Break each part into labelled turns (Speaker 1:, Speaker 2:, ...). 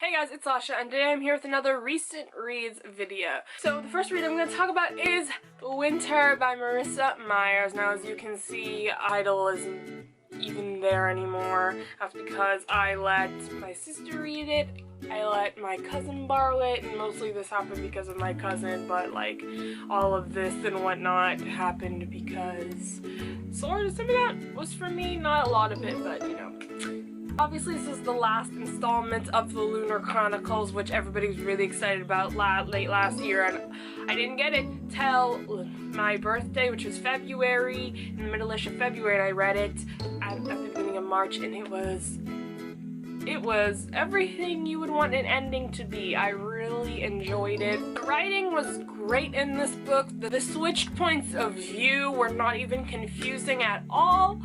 Speaker 1: Hey guys, it's Sasha, and today I'm here with another recent reads video. So the first read I'm going to talk about is Winter by Marissa Myers. Now, as you can see, Idol isn't even there anymore. That's because I let my sister read it, I let my cousin borrow it, and mostly this happened because of my cousin, but like all of this and whatnot happened because sort of some of that was for me, not a lot of it, but you know. Obviously, this is the last installment of the Lunar Chronicles, which everybody was really excited about late last year, and I didn't get it till my birthday, which was February. In the middle-ish of February, and I read it at the beginning of March, and it was everything you would want an ending to be. I really enjoyed it. The writing was great in this book. The switched points of view were not even confusing at all.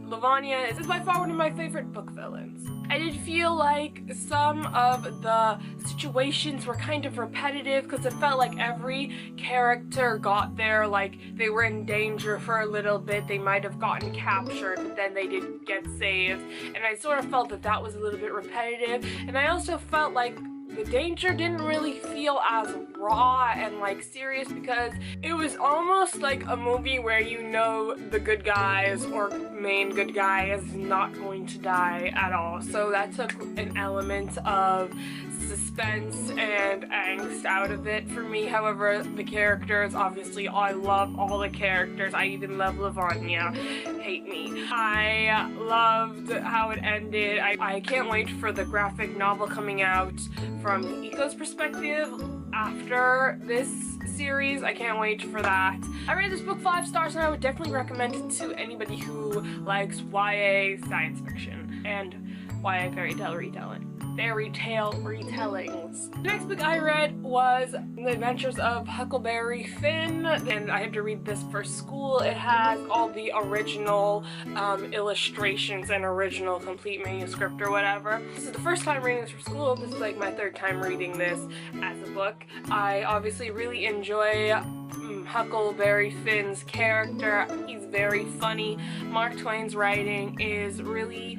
Speaker 1: Lavanya is by far one of my favorite book villains. I did feel like some of the situations were kind of repetitive because it felt like every character got there, like they were in danger for a little bit, they might have gotten captured, but then they did get saved, and I sort of felt that that was a little bit repetitive, and I also felt like the danger didn't really feel as raw and like serious because it was almost like a movie where you know the good guys or main good guy is not going to die at all. So that took an element of suspense and angst out of it for me. However, the characters, obviously I love all the characters. I even love Lavanya. Hate me. I loved how it ended. I can't wait for the graphic novel coming out from Eco's perspective after this series. I can't wait for that. I rated this book 5 stars, and I would definitely recommend it to anybody who likes YA science fiction and YA fairy tale retellings. The next book I read was The Adventures of Huckleberry Finn, and I had to read this for school. It has all the original illustrations and original complete manuscript or whatever. This is the first time reading this for school. This is like my third time reading this as a book. I obviously really enjoy Huckleberry Finn's character. He's very funny. Mark Twain's writing is really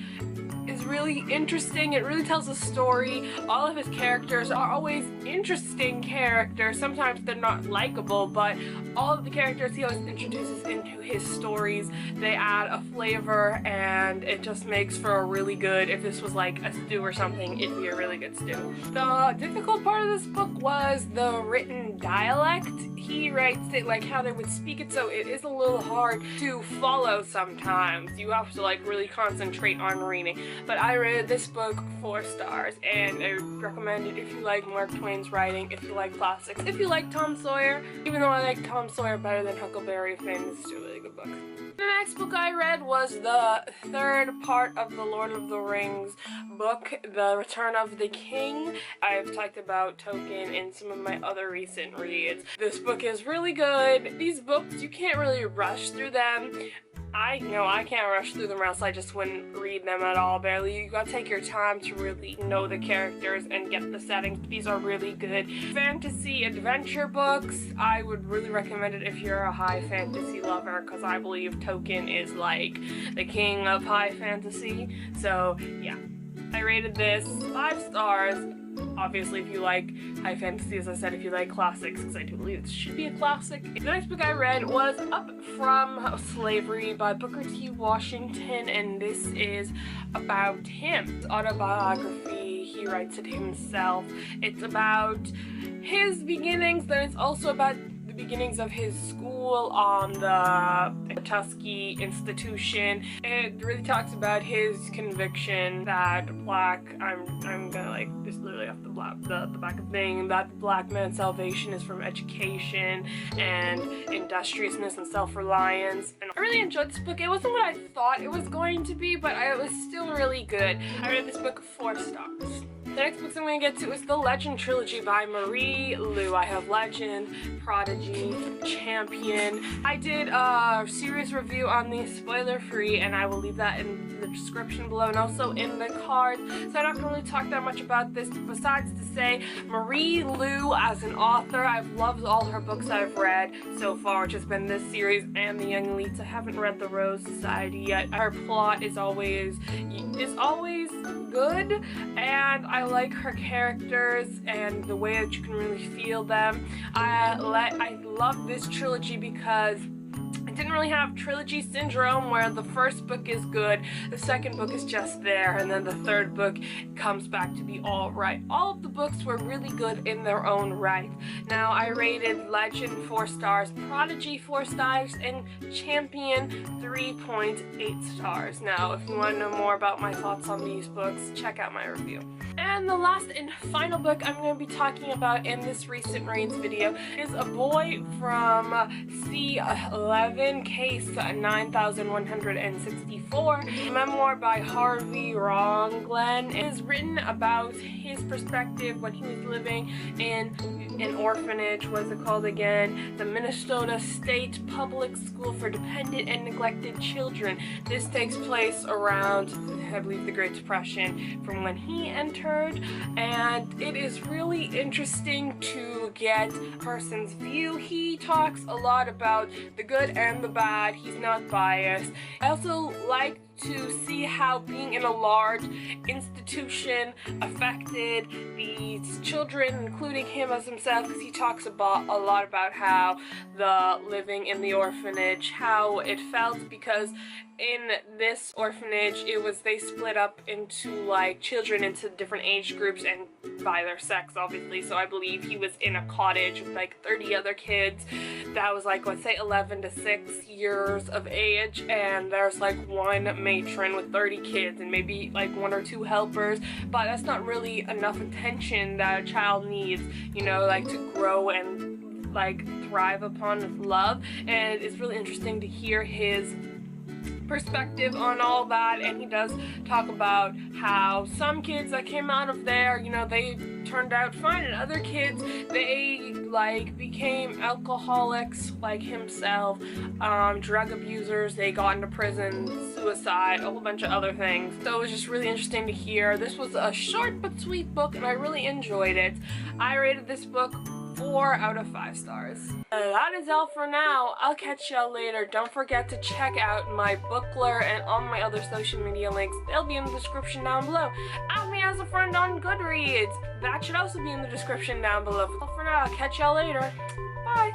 Speaker 1: interesting. It really tells a story. All of his characters are always interesting characters. Sometimes they're not likable, but all of the characters he always introduces into his stories, they add a flavor, and it just makes for a really good, if this was like a stew or something, it'd be a really good stew. The difficult part of this book was the written dialect. He writes it like how they would speak it, so it is a little hard to follow sometimes. You have to like really concentrate on reading. But I rated this book 4 stars, and I recommend it if you like Mark Twain's writing, if you like classics, if you like Tom Sawyer. Even though I like Tom Sawyer better than Huckleberry Finn, it's still a really good book. The next book I read was the third part of the Lord of the Rings book, The Return of the King. I've talked about Tolkien in some of my other recent reads. This book is really good. These books, you can't really rush through them. I know I can't rush through them or else I just wouldn't read them at all, barely. You gotta take your time to really know the characters and get the settings. These are really good fantasy adventure books. I would really recommend it if you're a high fantasy lover, because I believe Tolkien is like the king of high fantasy. So yeah, I rated this 5 stars. Obviously, if you like high fantasy, as I said, if you like classics, because I do believe it should be a classic. The next book I read was Up From Slavery by Booker T. Washington, and this is about him. It's autobiography. He writes it himself. It's about his beginnings, then it's also about the beginnings of his school on the Tuskegee institution. It really talks about his conviction that I'm gonna like just literally off the back of thing, that black man's salvation is from education and industriousness and self-reliance. And I really enjoyed this book. It wasn't what I thought it was going to be, but it was still really good. I read this book 4 stars. The next books I'm going to get to is the Legend trilogy by Marie Lu. I have Legend, Prodigy, Champion. I did a serious review on these spoiler-free, and I will leave that in the description below and also in the cards. So I'm not going to really talk that much about this, besides to say Marie Lu as an author, I've loved all her books I've read so far, which has been this series and The Young Elites. I haven't read The Rose Society yet. Her plot is always good, and I like her characters and the way that you can really feel them. I love this trilogy because it didn't really have trilogy syndrome where the first book is good, the second book is just there, and then the third book comes back to be all right. All of the books were really good in their own right. Now, I rated Legend 4 stars, Prodigy 4 stars, and Champion 3.8 stars. Now, if you want to know more about my thoughts on these books, check out my review. And the last and final book I'm going to be talking about in this recent reads video is A Boy From C11, case 9164, a memoir by Harvey Ronglen. It is written about his perspective when he was living in an orphanage, what's it called again? The Minnesota State Public School for Dependent and Neglected Children. This takes place around, I believe, the Great Depression from when he entered, and it is really interesting to get a person's view. He talks a lot about the good and the bad. He's not biased. I also like to see how being in a large institution affected these children, including him as himself, because he talks about a lot about how the living in the orphanage, how it felt, because in this orphanage they split up into like children into different age groups and by their sex, obviously. So I believe he was in a cottage with like 30 other kids that was like, let's say 11 to 6 years of age, and there's like one matron with 30 kids and maybe like 1 or 2 helpers, but that's not really enough attention that a child needs, you know, like to grow and like thrive upon love. And it's really interesting to hear his perspective on all that, and he does talk about how some kids that came out of there, you know, they turned out fine, and other kids, they like became alcoholics like himself, drug abusers, they got into prison, suicide, a whole bunch of other things. So it was just really interesting to hear. This was a short but sweet book, and I really enjoyed it. I rated this book 4 out of 5 stars. That is all for now. I'll catch y'all later. Don't forget to check out my BookLure and all my other social media links. They'll be in the description down below. Add me as a friend on GOODREADS. That should also be in the description down below. But for now, I'll catch y'all later. Bye!